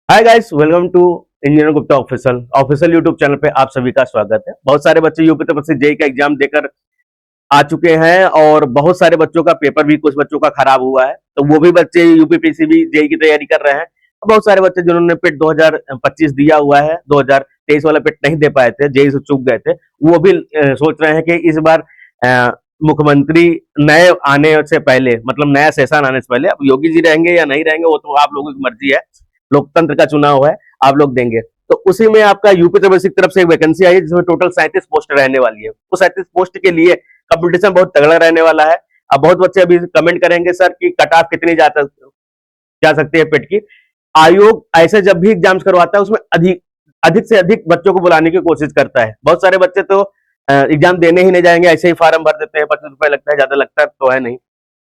Hi guys, welcome to engineer Gupta official YouTube channel पे आप सभी का स्वागत है। बहुत सारे बच्चे यूपी तरफ से जेई का एग्जाम देकर आ चुके हैं और बहुत सारे बच्चों का पेपर भी कुछ बच्चों का खराब हुआ है, तो वो भी बच्चे यूपीपीसीबी जेई की तैयारी कर रहे हैं। बहुत सारे बच्चे जिन्होंने पिट 2025 दिया हुआ है, 2023 वाला पिट नहीं दे पाए थे, जेई से चूक गए थे, वो भी सोच रहे हैं कि इस बार मुख्यमंत्री नए आने से पहले, मतलब नया सेशन आने से पहले, अब योगी जी रहेंगे या नहीं रहेंगे वो तो आप लोगों की मर्जी है, लोकतंत्र का चुनाव है, आप लोग देंगे। तो उसी में आपका यूपी तरफ से एक वैकेंसी आई है जिसमें टोटल 37 पोस्ट रहने वाली है। उस 37 पोस्ट के लिए कंपटीशन बहुत तगड़ा रहने वाला है। अब बहुत बच्चे अभी कमेंट करेंगे सर कि कट ऑफ कितनी जा सकती है पेट की। आयोग ऐसे जब भी एग्जाम्स करवाता है उसमें अधिक अधिक से अधिक बच्चों को बुलाने की कोशिश करता है। बहुत सारे बच्चे तो एग्जाम देने ही नहीं जाएंगे, ऐसे ही फार्म भर देते हैं, 25 रुपए लगता है, ज्यादा लगता है तो है नहीं।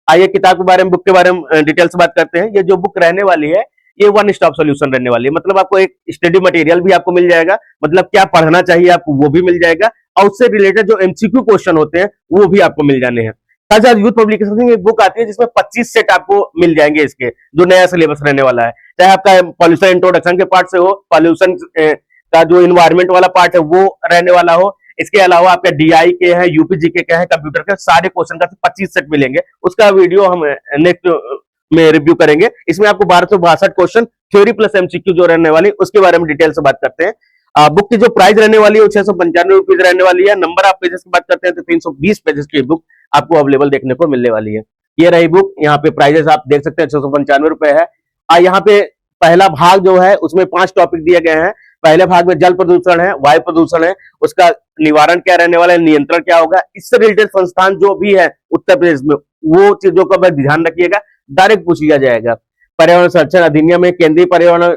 आइए किताब के बारे में, बुक के बारे में डिटेल से बात करते हैं। ये जो बुक रहने वाली है ये वन स्टॉप सॉल्यूशन रहने वाली है, मतलब आपको एक स्टडी मटेरियल भी आपको मिल जाएगा, मतलब क्या पढ़ना चाहिए आपको वो भी मिल जाएगा, और उससे रिलेटेड जो एमसीक्यू क्वेश्चन होते हैं वो भी आपको मिल जाने हैं। ताजा यूथ पब्लिकेशन की एक बुक आती है जिसमें 25 सेट आपको मिल जाएंगे, इसके जो नया सिलेबस रहने वाला है, चाहे आपका पॉल्यूशन इंट्रोडक्शन के पार्ट से हो, पॉल्यूशन का जो इन्वायरमेंट वाला पार्ट है वो रहने वाला हो, इसके अलावा आपका डीआई के हैं, यूपीजी के हैं, कंप्यूटर के सारे क्वेश्चन का 25 सेट मिलेंगे। उसका वीडियो हम नेक्स्ट में रिव्यू करेंगे। इसमें आपको 1262 क्वेश्चन थ्योरी प्लस एमसीक्यू जो रहने वाली उसके बारे में डिटेल से बात करते हैं। बुक की जो प्राइस रहने वाली है वो 695 रहने वाली है। नंबर ऑफ पेजेस की बात करते हैं तो 320 पेजेस की बुक आपको अवेलेबल देखने को मिलने वाली है। ये रही बुक, यहाँ पे प्राइजेस आप देख सकते हैं, 695 है। यहाँ पे पहला भाग जो है उसमें 5 टॉपिक दिए गए हैं। पहले भाग में जल प्रदूषण है, वायु प्रदूषण है, उसका निवारण क्या रहने वाला है, नियंत्रण क्या होगा, इससे रिलेटेड संस्थान जो भी है उत्तर प्रदेश में वो चीजों का ध्यान रखिएगा, डायरेक्ट पूछ लिया जाएगा। पर्यावरण संरक्षण अधिनियम में केंद्रीय पर्यावरण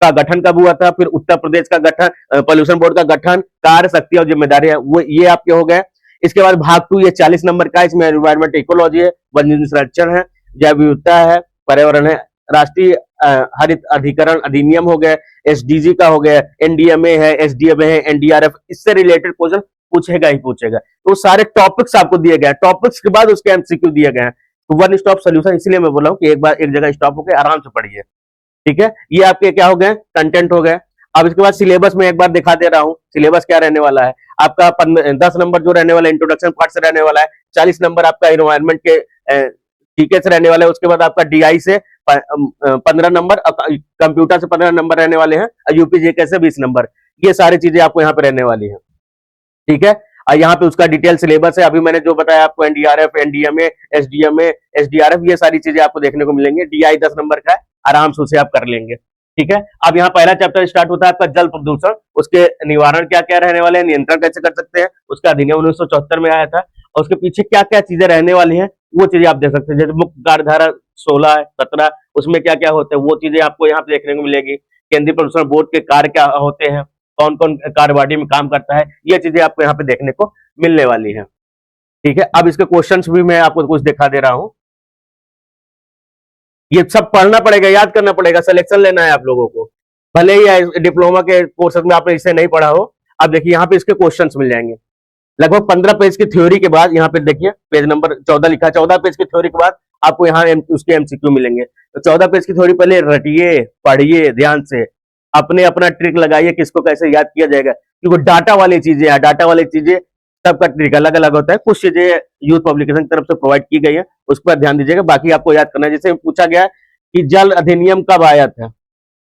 का गठन कब हुआ था, फिर उत्तर प्रदेश का गठन, पॉल्यूशन बोर्ड का गठन, कार्य, शक्ति और जिम्मेदारी है, वो ये आपके हो गए। इसके बाद भाग 2 ये 40 नंबर का, इसमें एनवायरमेंट इकोलॉजी है, वन संरक्षण है, जैव विविधता है, पर्यावरण है, राष्ट्रीय हरित अधिकरण अधिनियम हो गया, एसडीजी का हो गया, एनडीएमए है, एसडीएमए है, एनडीआरएफ, इससे रिलेटेड क्वेश्चन पूछेगा ही पूछेगा। तो सारे टॉपिक्स आपको दिए गए हैं, टॉपिक्स के बाद उसके एमसीक्यू दिए गए हैं। तो वन स्टॉप सोल्यूशन इसलिए मैं बोला हूँ कि एक बार एक जगह स्टॉप होकर आराम से पढ़िए, ठीक है। ये आपके क्या हो गए, कंटेंट हो गए। अब इसके बाद सिलेबस में एक बार दिखा दे रहा हूँ, सिलेबस क्या रहने वाला है आपका। 10 नंबर जो रहने वाला है इंट्रोडक्शन पार्ट से रहने वाला है, 40 नंबर आपका इन्वायरमेंट के जीके से रहने वाला है, उसके बाद आपका डीआई से 15 नंबर, कंप्यूटर से 15 नंबर रहने वाले हैं, यूपी जीके से 20 नंबर। ये सारी चीजें आपको यहाँ पे रहने वाली है, ठीक है। यहाँ पे उसका डिटेल सिलेबस है, अभी मैंने जो बताया आपको, एनडीआरएफ, एनडीएमए, एसडीएमए, एसडीआरएफ, ये सारी चीजें आपको देखने को मिलेंगे। डीआई 10 नंबर का है, आराम से उसे आप कर लेंगे, ठीक है। अब यहाँ पहला चैप्टर स्टार्ट होता है आपका जल प्रदूषण, उसके निवारण क्या क्या रहने वाले हैं, नियंत्रण कैसे कर सकते हैं, उसका अधिनियम 1974 में आया था, और उसके पीछे क्या क्या चीजें रहने वाली हैं वो चीजें आप देख सकते हैं। जैसे मुख्य कार्यधारा 16 है, 17, उसमें क्या क्या होते हैं वो चीजें आपको यहाँ पे देखने को मिलेगी। केंद्रीय प्रदूषण बोर्ड के कार्य क्या होते हैं, कौन कौन कार्यवाही में काम करता है, ये चीजें आपको यहाँ पे देखने को मिलने वाली है, ठीक है। अब इसके क्वेश्चंस भी मैं आपको कुछ दिखा दे रहा हूं। ये सब पढ़ना पड़ेगा, याद करना पड़ेगा, सिलेक्शन लेना है आप लोगों को, भले ही डिप्लोमा के कोर्सेज में आपने इसे नहीं पढ़ा हो। अब देखिए यहाँ पे इसके क्वेश्चंस मिल जाएंगे, लगभग 15 पेज की थ्योरी के बाद, यहाँ पे देखिए पेज नंबर 14 लिखा है, 14 पेज की थ्योरी के बाद आपको यहाँ उसके एमसीक्यू मिलेंगे। तो 14 पेज की थ्योरी पहले रटिए, पढ़िए ध्यान से, अपने अपना ट्रिक लगाइए किसको कैसे याद किया जाएगा, क्योंकि डाटा वाली चीजें हैं, डाटा वाली चीजें सबका ट्रिक अलग अलग होता है। कुछ चीजें यूथ पब्लिकेशन की तरफ से प्रोवाइड की गई है, उस पर ध्यान दीजिएगा, बाकी आपको याद करना है। जैसे पूछा गया कि जल अधिनियम कब आया था,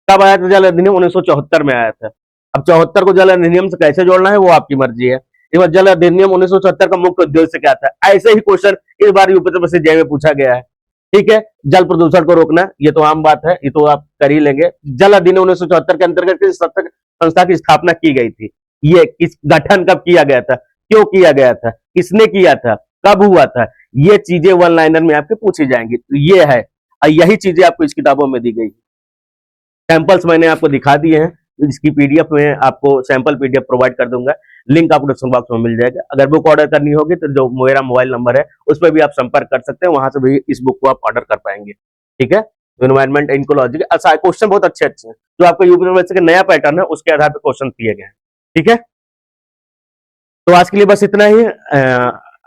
कब आया था जल अधिनियम, 1974 में आया था। अब 74 को जल अधिनियम से कैसे जोड़ना है वो आपकी मर्जी है। जल अधिनियम 1974 का मुख्य उद्देश्य क्या था, ऐसे ही क्वेश्चन इस बार यूपी से जेई में पूछा गया है, ठीक है। जल प्रदूषण को रोकना, ये तो आम बात है, ये तो आप कर ही लेंगे। जल अधिनियम 1974 के अंतर्गत किस संस्था की स्थापना की गई थी, ये किस गठन कब किया गया था, क्यों किया गया था, किसने किया था, कब हुआ था, ये चीजें वन लाइनर में आपके पूछी जाएंगी। तो ये है, यही चीजें आपको इस किताबों में दी गई। सैंपल्स मैंने आपको दिखा दिए हैं, इसकी पीडीएफ में आपको सैंपल पीडीएफ प्रोवाइड कर दूंगा, लिंक आपको डिस्क्रिप्शन बॉक्स में मिल जाएगा। अगर बुक ऑर्डर करनी होगी तो जो मेरा मोबाइल नंबर है उस पर भी आप संपर्क कर सकते हैं, वहां से भी इस बुक को आप ऑर्डर कर पाएंगे, ठीक है। एनवायरमेंट इकोलॉजी के क्वेश्चन बहुत अच्छे अच्छे हैं, जो आपको यूपी यूनिवर्सिटी का नया पैटर्न है उसके आधार पर क्वेश्चन दिए गए हैं, ठीक है। तो आज के लिए बस इतना ही,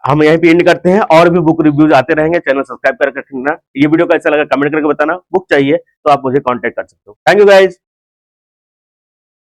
हम यहीं पे एंड करते हैं। और भी बुक रिव्यूज आते रहेंगे, चैनल सब्सक्राइब करके रखना। ये वीडियो कैसा लगा कमेंट करके बताना, बुक चाहिए तो आप मुझे कांटेक्ट कर सकते हो। Thank you guys.